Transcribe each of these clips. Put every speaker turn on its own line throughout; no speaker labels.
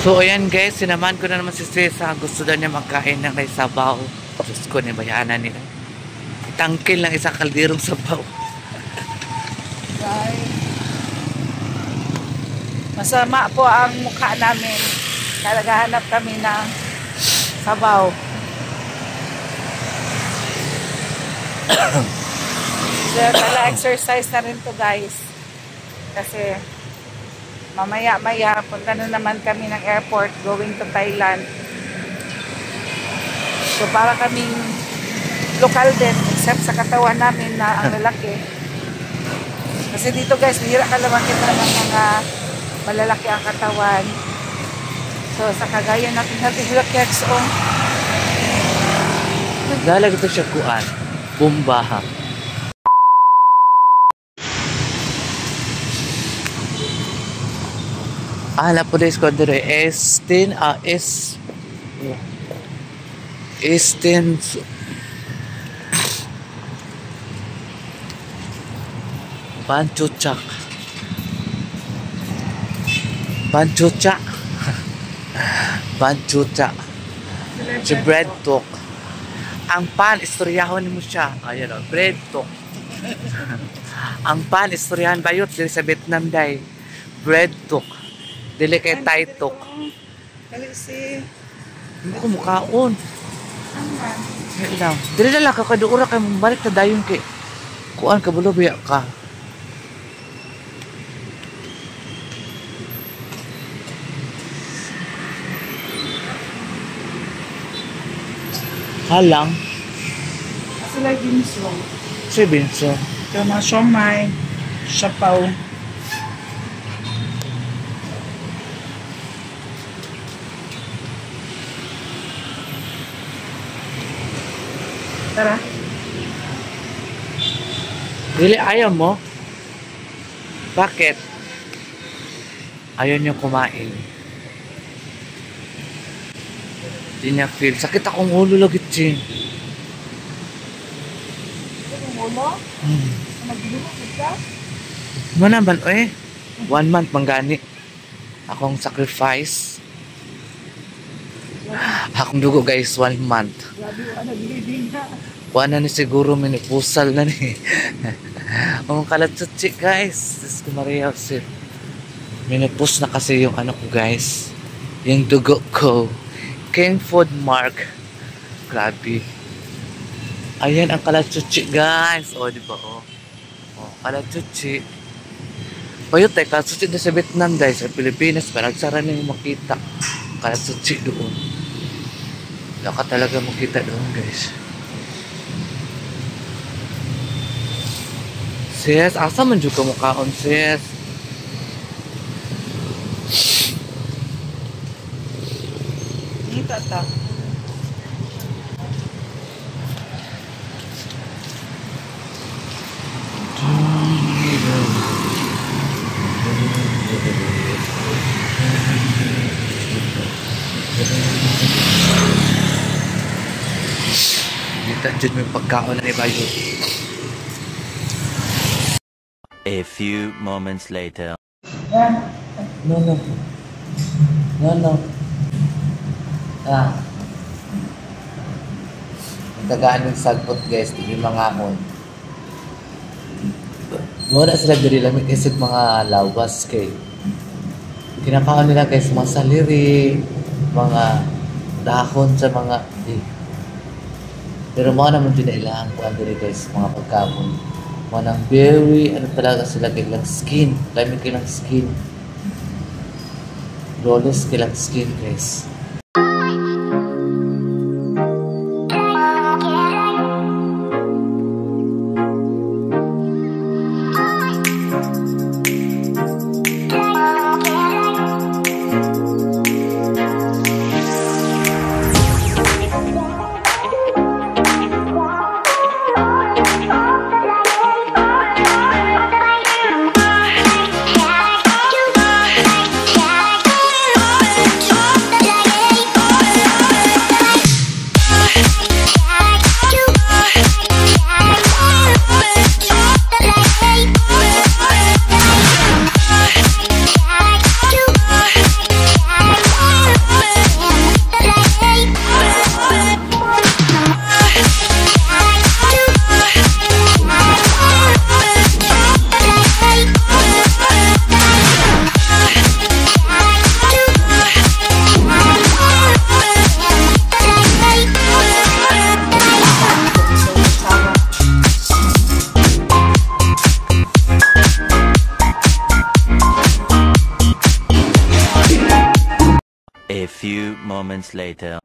So ayan guys, sinaman ko na naman si Cesa. Gusto daw niya magkain ng may sabaw. Diyos ko, nibayanan nila. Itangkil lang isang kalderong sabaw.
Guys, masama po ang mukha namin. Naghahanap kami ng sabaw. So, exercise na rin to guys. Kasi mamaya-maya punta na naman kami ng airport going to Thailand. So para kaming lokal din except sa katawan namin na ang lalaki. Kasi dito guys, mahirap ka naman kita ng mga malalaki ang katawan. So sa kagaya natin lalaki XO.
Naglalag ito siya kuan. Bumbaha. La po des kodre Estin Pancucak si bread talk. Ang pan istoryahon mo siya. Ayan o, bread talk. Ang pan istoryahan bayot dili sa Vietnam day. Bread talk. Dili kay Thai talk.
Dali si
Hindi ko mukhaon. Dili na lang kakaduura kay balik na dayon kay kuan ka bulo biya ka. Halang.
sila ginso.
Si Binso.
Ito mga siomay, sapaw. Tara.
Dili ayaw mo? Bakit? Ayaw niyo kumain. Hindi niya feel. Sakit akong ulo lagit siya.
Ang ulo? Nagdulog ka?
Mo naman, 1 month manggani. Akong sacrifice. Akong dugo guys, 1 month.
Grabe, nag-bleeding na.
Kuha na ni siguro, minipusal na ni. Ang kalatsutsi guys. Diyos ko Maria Jose. Minipus na kasi yung ano ko guys. Yung dugo ko. King Food Mark. Grabe. Ayan ang kalatsutsi guys. O, diba o. O, kalatsutsi. Payot tayo, kalatsutsi na sa Vietnam guys. Sa Pilipinas, panagsara na yung makita. Kalatsutsi doon. Wala ka talaga makita doon guys. Sis, asa man juga mukhaon sis?
Kita ta.
Kita dyan may pagkaon na ni Bayo.
A few moments later.
No. Tagaan yung sagbot guys, hindi mga amon. Muna sila diri lamig kasi mga lawas kay. Kinakaon nila guys mga saliri, mga dahon sa mga Pero mga naman din na ilang kuhan diri guys, mga pagkamon. Mga berry, ano talaga sila kailang skin. Lamig kailang skin. Flawless kailang skin guys.
Yeah.
moments later.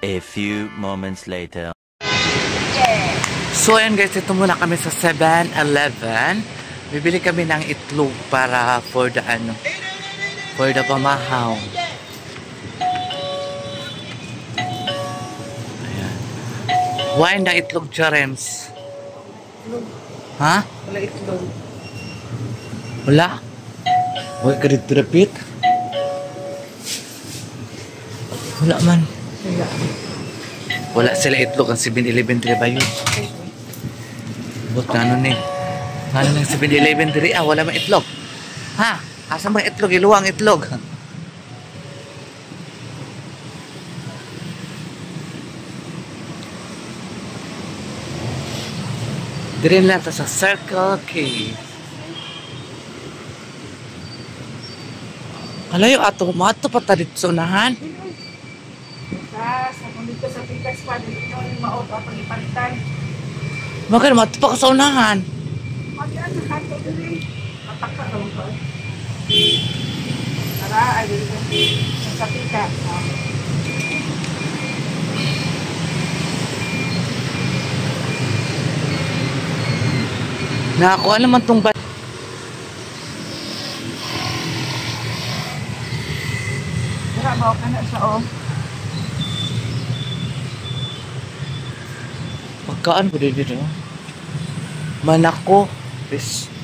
A few moments later.
So ayan guys, ito muna kami sa 7-Eleven. Bibili kami ng itlog para for the for the pamahaw. Ayan. Wine na itlog, Jarems. Ha?
Wala itlog.
Wala? Wala ka dito repeat? Wala man.
Wala.
Wala sila itlog. Ang 7-Eleven diri ba yun? But ano ni? Ano ng 7-Eleven diri? Ah, wala man itlog. Ha? Asa ba itlog? Iluwang itlog. Diri lang ta sa Circle K. Kalayo ato, mato pa ta dito sa unahan.
Sa kung dito sa Pitas pa, dito yung maot pa pag-ipalitan.
Bakit mato pa ka sa unahan?
Mag-yan, nakato din. Matakta ka lang pa. Tara, ay dito sa Pitas.
Nakakuha naman tong ba...
Tara, bawa ka na siya, oh.
Pagkaan ko dito, no? Manako,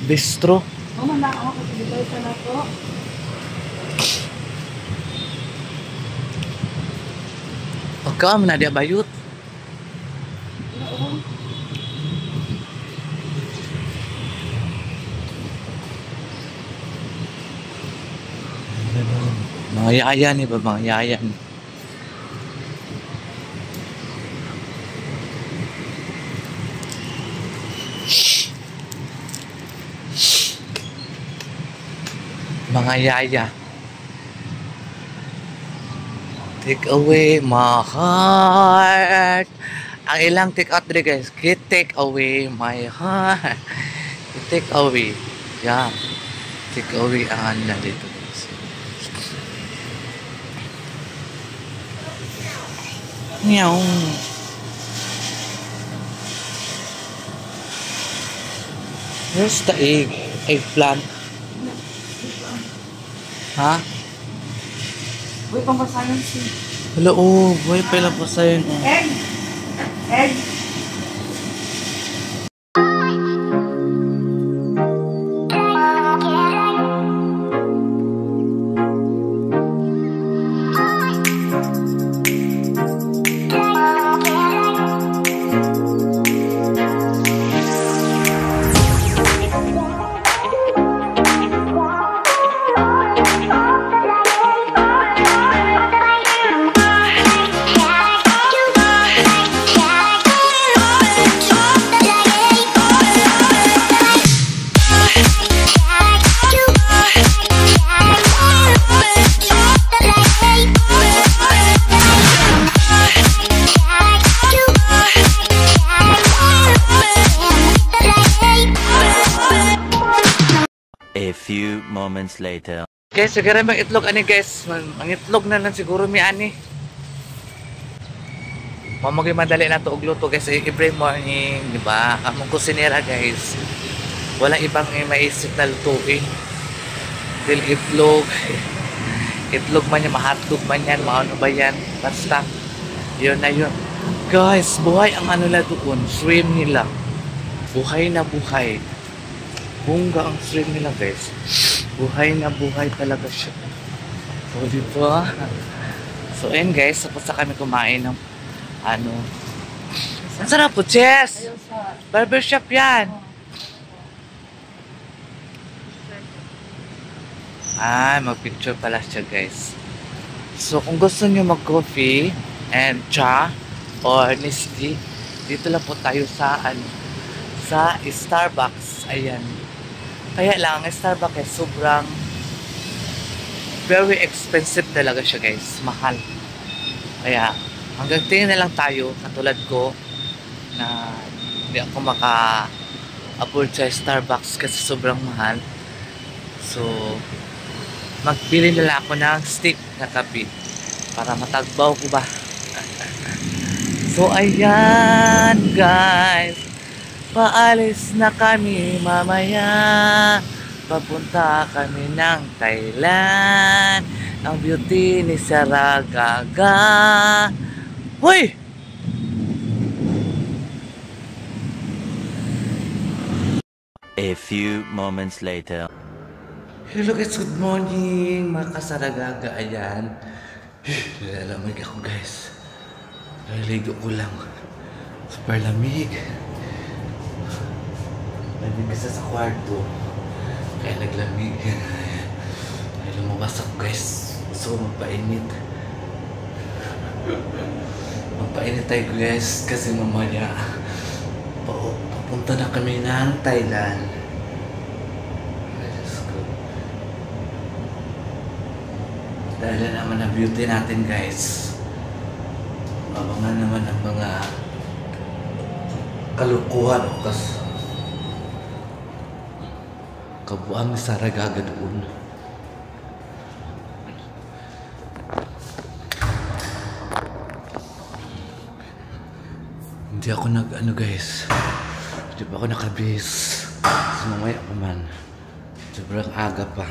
bistro.
Oh, manako ako dito sa nako.
Pagkaan mo na di bayot. Mga yaya ni ba? Mga yaya ni. Mga yaya. Take away my heart. Ang ilang take out dito guys. Take away my heart. Take away. Yan. Take away ang ano dito. Meow. Where's the egg? Eggplant. Ha?
Uy, pambasayan si
Wala, oh. Buhay pa lang pa sa'yo. Oh.
egg. Egg.
A few moments later.
Guys, siguro bang itlog ani guys. Ang itlog na lang siguro mi ani. Mamagay madali na to og luto guys every morning, di ba? Among kusinera guys. Wala ibang maisip na lutuin. Dil itlog. Itlog man yan, mahotdog man yan, maano ba yan? Basta. Yun na yun. Guys, buhay ang ano na doon. Shrimp nila. Buhay na buhay. Bungga ang shrimp nila guys. Buhay na buhay talaga siya. So, di ba? So, ayun guys. Tapos na kami kumain ng ano. Ang sarap po, Chess! Barbershop yan! Mag-picture pala siya guys. So, kung gusto nyo mag-coffee and cha or misty, dito lang po tayo sa ano, sa Starbucks. Ayan. Kaya lang, Starbucks sobrang very expensive talaga siya guys. Mahal. Kaya, hanggang tingin na lang tayo, katulad ko, na hindi ako maka-afford sa Starbucks kasi sobrang mahal. So, magbili na lang ako ng stick na kape para matagbaw ko ba. So, ayan guys. Paalis na kami mamaya. Papunta kami ng Thailand. Ang beauty ni Saragaga. Hoy!
A few moments later.
Hello guys, good morning mga kasaragaga. Ayan. Lalamig ako guys. Naliligo ko lang. Super lamig. Lamig kasi sa kwarto. Kaya naglamig. Ay lumabas ako guys. So magpainit. Magpainit tayo guys. Kasi mamaya papunta na kami ng Thailand. Let's go. Dahil naman ang beauty natin guys. Abangan naman ang mga kalukuhan o kabuang ni Saragaga doon. Hindi ako nag-ano guys. Hindi pa ako nakabis. Kasi mamaya pa man. Sobrang aga pa.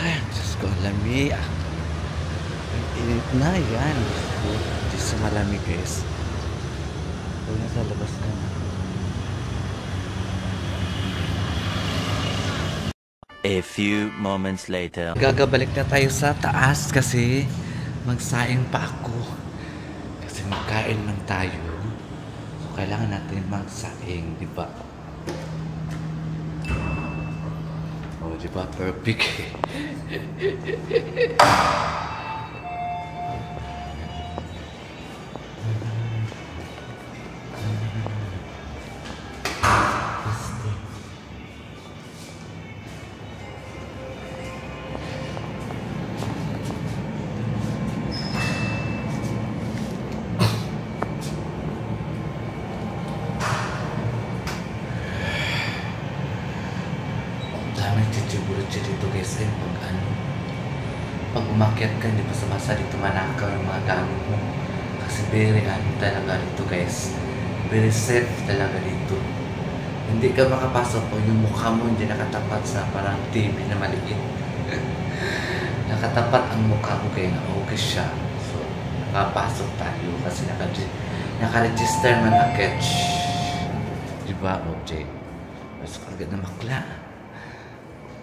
Ay, Diyos ko, lamig. Ang init na yan. Hindi sa malamig guys. Huwag na sa labas na.
A few moments later.
Gagabalik na tayo sa taas kasi magsaing pa ako. Kasi magkain man tayo. So, kailangan natin magsaing, di ba? Oh, di ba? Perfect. Daming titibulot siya dito guys. Ay, pag ano. pag umakyat ka, hindi pa sa dito manakaw yung mga gamit mo. Kasi very talaga dito guys. Very safe talaga dito. Hindi ka makapasok o yung mukha mo hindi nakatapat sa parang TV na maliit. Nakatapat ang mukha mo kaya na-okay siya. So, nakapasok tayo kasi naka-register man agad. Diba, OJ? Pasok agad na makla.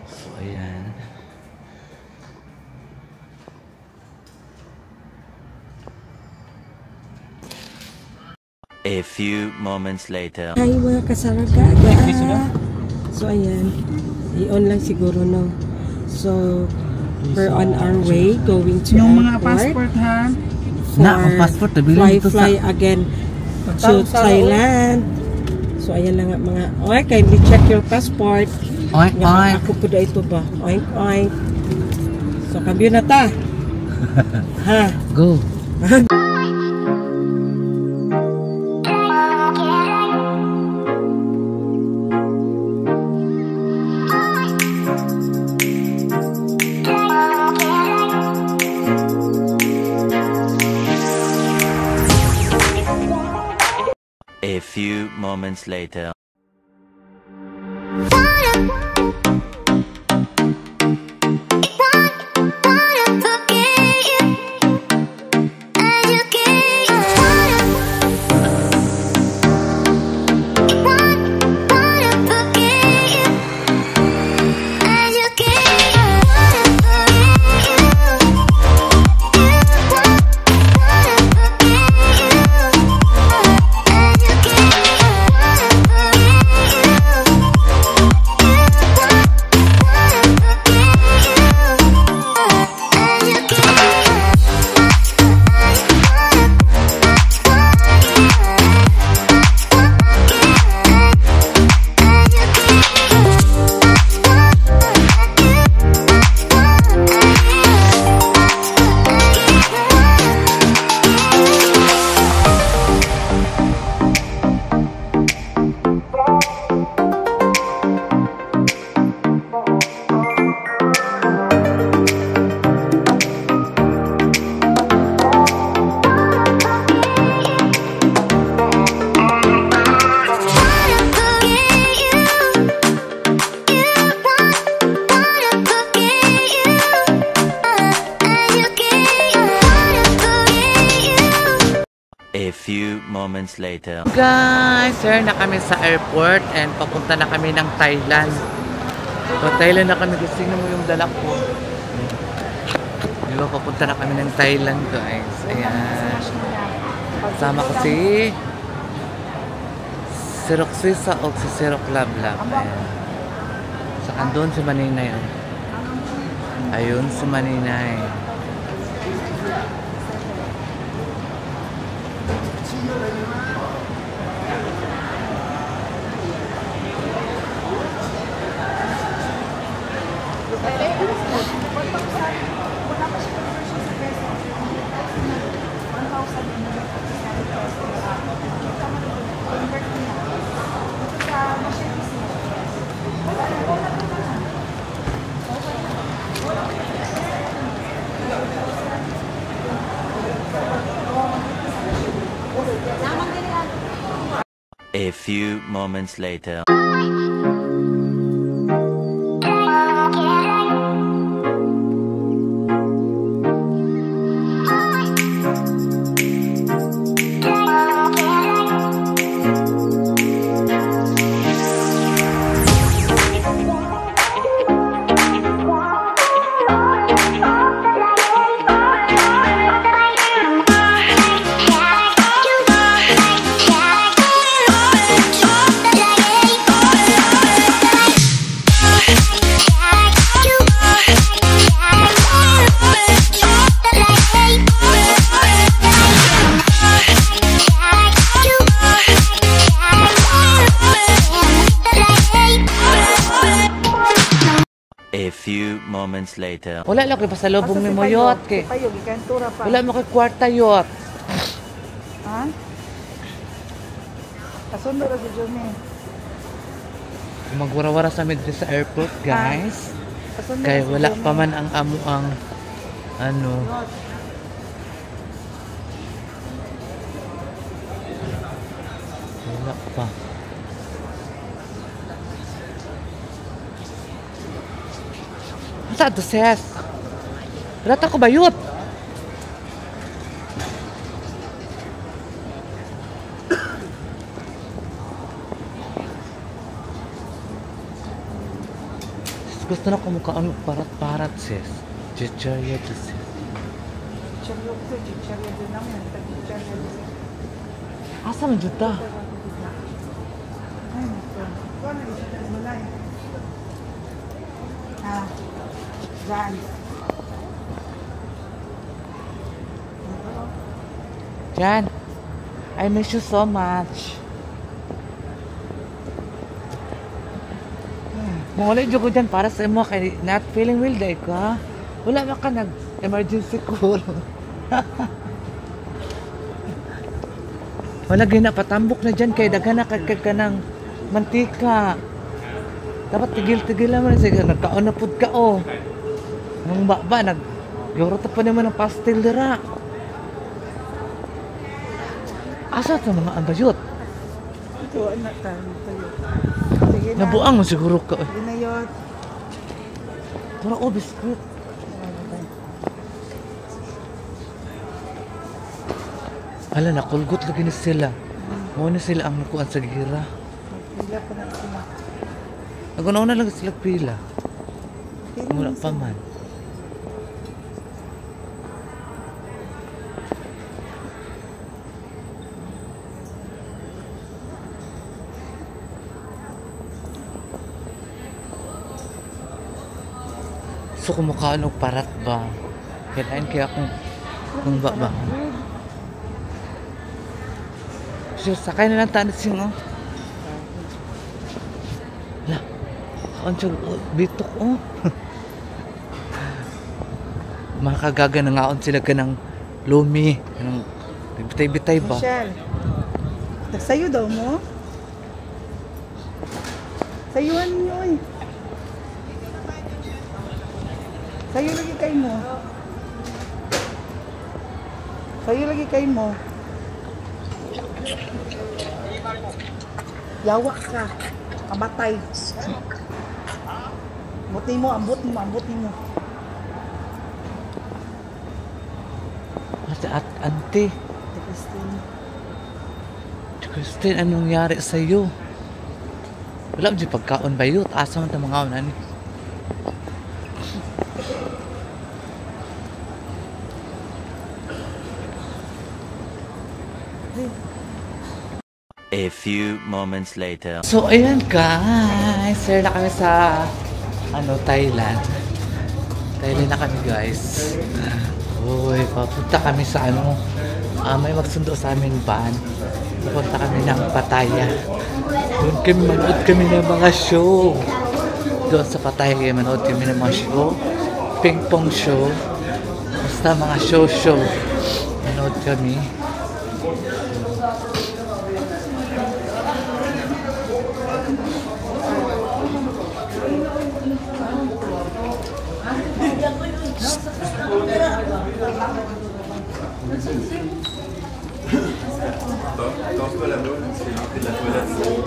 So, ayan.
A few moments later.
Hi mga kasaraga. So ayan, i-on lang siguro no. So we're on our way going to
Yung mga
airport
passport ha.
for
passport
fly again to Thailand. So ayan lang nga mga, okay, kindly check your passport.
Oink,
Nga,
oink.
ako po da ito ba? Oink, oink. So kambyo na ta. Ha?
Go.
A few moments later. A few moments later.
Guys, sir, na kami sa airport and papunta na kami ng Thailand. So, Thailand na kami kasi mo yung dala ko. Diba, papunta na kami ng Thailand, guys. Ayan. Kasama ko si Roxisa o si Rox Lablab. Ayan. Saka doon si Maninay. Ayun si Maninay.
A few moments later. A few moments later.
Wala lang kay pasalubong ni mo yot kay.
Payog, ikantura pa.
Wala mo kay kwarta yot.
Ha? Kasundo ra si Jumi.
Magwara-wara sa midri sa airport, guys.
Kasundo
Kaya
ra si
wala
Jumi.
pa man ang amo ang Ano? Wala pa. Saan to, Ses? Rata ko bayot. Gusto na kumukaan parat-parat, Ses. Chichariya to, Ses.
Chicharia ko, chicharia din naman. Chicharia din.
Asa man juta?
Ay, ito. Kuha na isa ng malay. Ah, dyan.
Jan, I miss you so much. Mawala yung ko dyan para sa imo kay not feeling well day ka. Wala ba ka nag-emergency call? Wala gina patambok na dyan kay daghan na kagkag ka ng mantika. Dapat tigil-tigil naman sige nagkaon na pud ka o. Nung ba nag-yorota pa naman ng pastel dira. Asa sa mga ambayot?
Ito, anak tayo. Sige na.
Nabuang mo siguro ka.
Sige na yun.
Tara o, biskuit. Ala, nakulgot lagi ni sila. Muna sila ang nakuan sa gira.
Pila pa na sila.
Naguna-una lang sila pila.
Pila
Wala
na
pa
sila.
man. So kumukhaan og parat ba? Kaya kung ba. So, sakay na lang tanit sing oh. La. Anjog bitok oh. Makagaga na ngaon sila kanang lumi, kanang bitay-bitay ba?
Michelle, nagsayo daw mo? Sayuan niyo eh. Sayo lagi kay mo. Sayo lagi kay mo. Yawak ka. Kamatay. Ambot mo.
At ante, Christine, anong nangyari sa'yo? Wala mo di pagkaon ba yun? Asa man ta mga unan ni?
A few moments later.
So, ayan guys. Sir na kami sa Thailand. Thailand na kami guys. Uy, papunta kami sa may magsundo sa amin van. Papunta kami ng Pattaya. Doon kami manood kami ng mga show. Doon sa Pattaya manood kami ng mga show. Ping pong show. Basta mga show. Manood kami.
Danse-toi la bonne, c'est l'entrée de la toilette.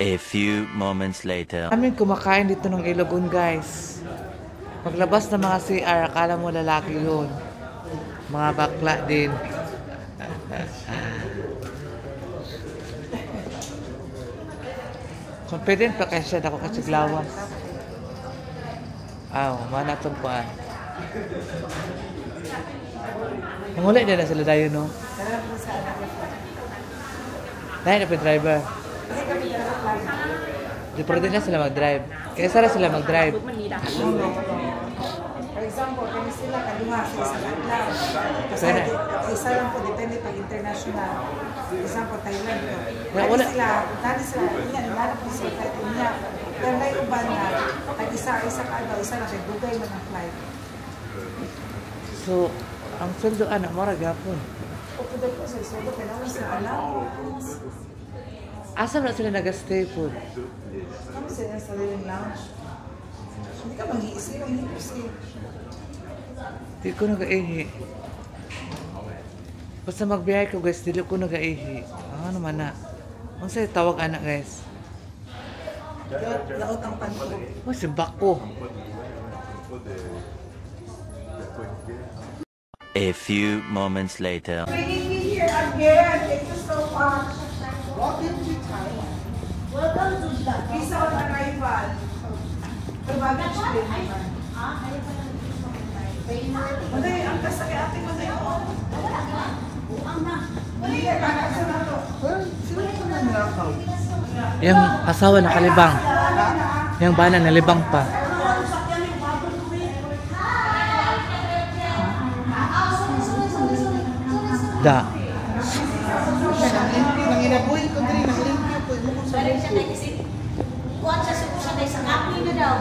A few moments later.
Kami kumakain dito ng Ilogon guys. Paglabas ng mga CR, akala mo lalaki yun. Mga bakla din. Confident pa kasi siya, ako kasi glawas. Mana itong paan. Namuli din na sila dayo, no? Dahil na pa driver. Di pwede na sila mag-drive. Kaya sara sila mag-drive.
For example, kami sila kaduha sa isang adlaw. Kasi
Pwede.
isa lang po, depende pag international. For example, Thailand po.
Yeah, wala.
Dali sila, niya, nilalap po sila flight niya. Pero may uban na, isa ka adlaw, isa lang siya, dugay man ang flight.
So, ang sweldo anak mo gapon.
Opo daw po sa isodo, kailangan sila alam.
Asa na sila nag-stay po?
Kami sila sa sariling lounge. Hindi ka mag-iisip, mag-iisip.
Di ko nag-ihi. Basta magbiyahe ko guys, dili ko nag-ihi. Ano man na. Ang sa'yo tawag anak guys.
Laot ang panto.
Oh, simbak ko.
A few moments later.
Bringing me here again. Thank you so much. Welcome to Thailand. Welcome to the visa on arrival. The baggage claim naman. Maday, ang kasakit ate mo sa'yo. Hindi ka kakasa na to. Sino ito na nilakaw?
Yung asawa nakalibang. Yung bana nalibang pa. Da.
Nanginabuhin ko din, nanglimpyo ko. Mo kung sa buko.
Kuwan sa suko sa isang apoy na daw.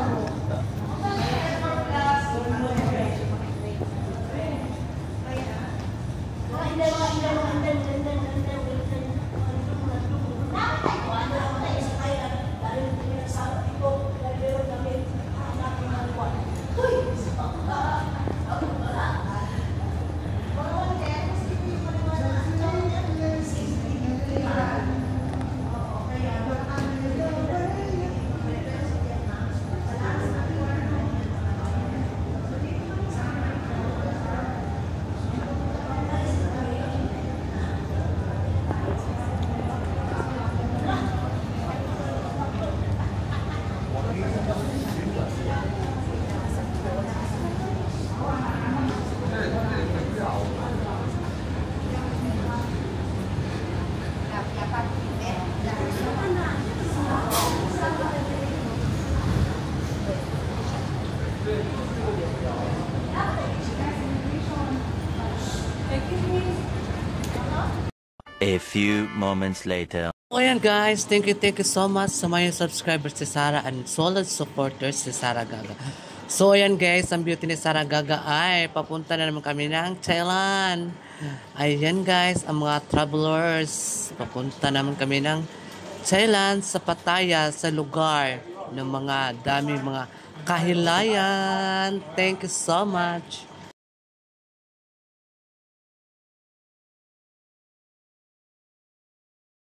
A few moments later.
So ayan guys, thank you so much sa mga subscribers si Sarah and solid supporters si Sarah Gaga. So ayan guys, ang beauty ni Sarah Gaga ay papunta na naman kami ng Thailand. Ayan guys, ang mga travelers, papunta naman kami ng Thailand sa Pattaya, sa lugar ng mga daming mga kahilayan. Thank you so much.